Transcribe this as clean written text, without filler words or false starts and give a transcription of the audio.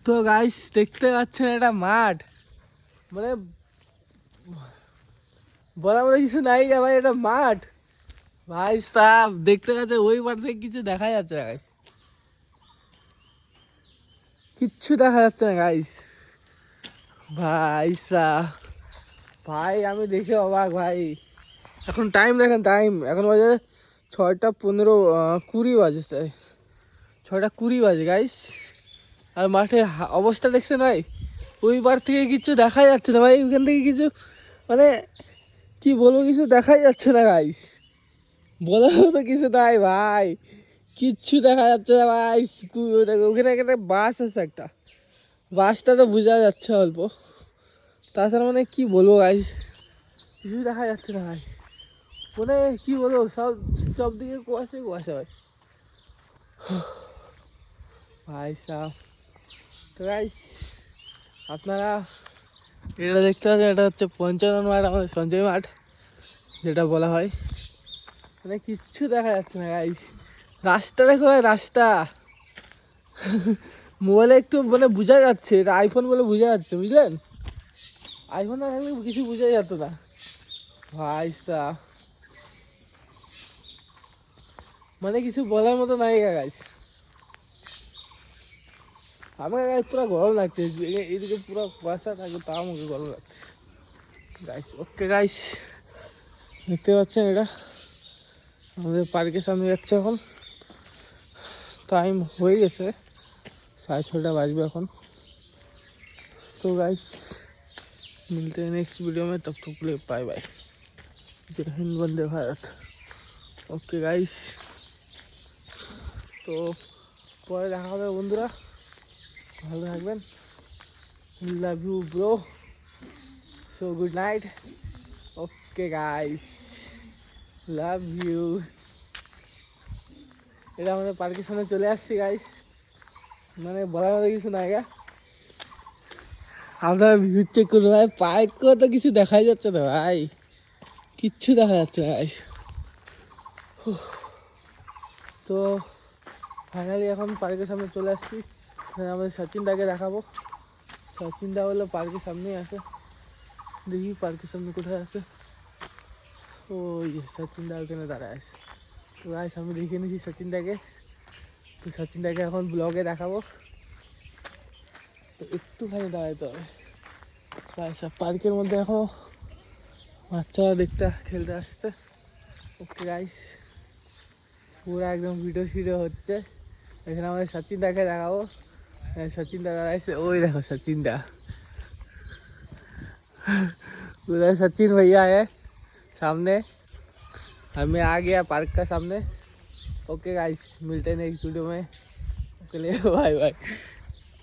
তো গাইস দেখতে পাচ্ছেন এটা মাঠ, মানে বলা বলে কিছু নাই রে ভাই, এটা মাঠ ভাই সাহেব। দেখতে পাচ্ছেন ওই মাঠ থেকে কিছু দেখা যাচ্ছে না গাইস, কিচ্ছু দেখা যাচ্ছে না গাইস। ভাই সাহেব, ভাই আমি দেখে অবাক ভাই। এখন টাইম দেখেন, টাইম এখন বাজে 6টা 15, 20 বাজে, 6টা 20 বাজে গাইস। আর মাঠের অবস্থা দেখছেন ভাই, ওই বার থেকে কিছু দেখা যাচ্ছে না ভাই, ওইখান থেকে কিছু মানে কি বলবো, কিছু দেখাই যাচ্ছে না গাইস, বলার মতো কিছু নাই ভাই, কিচ্ছু দেখা যাচ্ছে না ভাই। ওখানে একটা বাস আছে, একটা বাসটা তো বোঝা যাচ্ছে অল্প, তাছাড়া মানে কি বলবো গাইস, কিছু দেখা যাচ্ছে না ভাই। মানে কি বলবো, সব সব দিকে কুয়াশাই কুয়াশা ভাই। ভাই সাহ, তো গাইস আপনারা এটা দেখতে পাচ্ছেন, এটা হচ্ছে পঞ্চানন মাঠ, আমাদের সঞ্জয় মাঠ যেটা বলা হয়। মানে কিচ্ছু দেখা যাচ্ছে না গাইস। রাস্তা দেখো ভাই, রাস্তা মোবাইলে একটু মানে বোঝা যাচ্ছে, এটা আইফোন বলে বোঝা যাচ্ছে, বুঝলেন? আইফোন না থাকলে কিছু বোঝা যেত না ভাই সাহ, মানে কিছু বলার মতো নাই গাইস। আমাকে গাইস পুরো গরম লাগছে, এইদিকে পুরো কুয়াশা থাকে, তাও আমাকে গরম লাগছে গাইস। ওকে গাইস, দেখতে পাচ্ছেন এটা আমাদের পার্কের সামনে যাচ্ছে এখন, টাইম হয়ে গেছে 6:30 বাজবে এখন। तो गाइस मिलते हैं नेक्स्ट वीडियो में, तब तक के लिए बाय बाय, जय हिंद, वंदे भारत। ओके गाइस, তো পরে দেখা হবে বন্ধুরা, ভালো থাকবেন, love you bro, so good night. Okay guys, love you. এটা আমাদের পার্কের সামনে চলে আসছি গাইস, মানে বলার মতো কিছু নাই গা। আপনারা ভিউ চেক করুন ভাই, পার্কও তো কিছু দেখাই যাচ্ছে না ভাই, কিচ্ছু দেখা যাচ্ছে না ভাই। তো ফাইনালি এখন পার্কের সামনে চলে আসছি, আমাদের সচিনদাকে দেখাবো। সচিনদা হলো পার্কের সামনেই আছে, দেখি পার্কের সামনে কোথায় আছে। ও সচিনদা ওখানে দাঁড়ায় আছে। তো গাইস আমি দেখে নিয়েছি সচিনদাকে, তো সচিনদাকে এখন ব্লগে দেখাবো, তো একটুখানি দাঁড়াইতে হবে গাইস। পার্কের মধ্যে এখন বাচ্চারা দেখতে খেলতে আসছে। ওকে গাইস, পুরো একদম ভিডিও হচ্ছে, এখানে আমাদের সচিনদাকে দেখাবো। सचिन दा ऐसे ओए देखो सचिन दा, उधर सचिन भैया है सामने, हमें आ गया पार्क का सामने। ओके गाइस, मिलते हैं नेक्स्ट वीडियो में, ओके बाय बाय।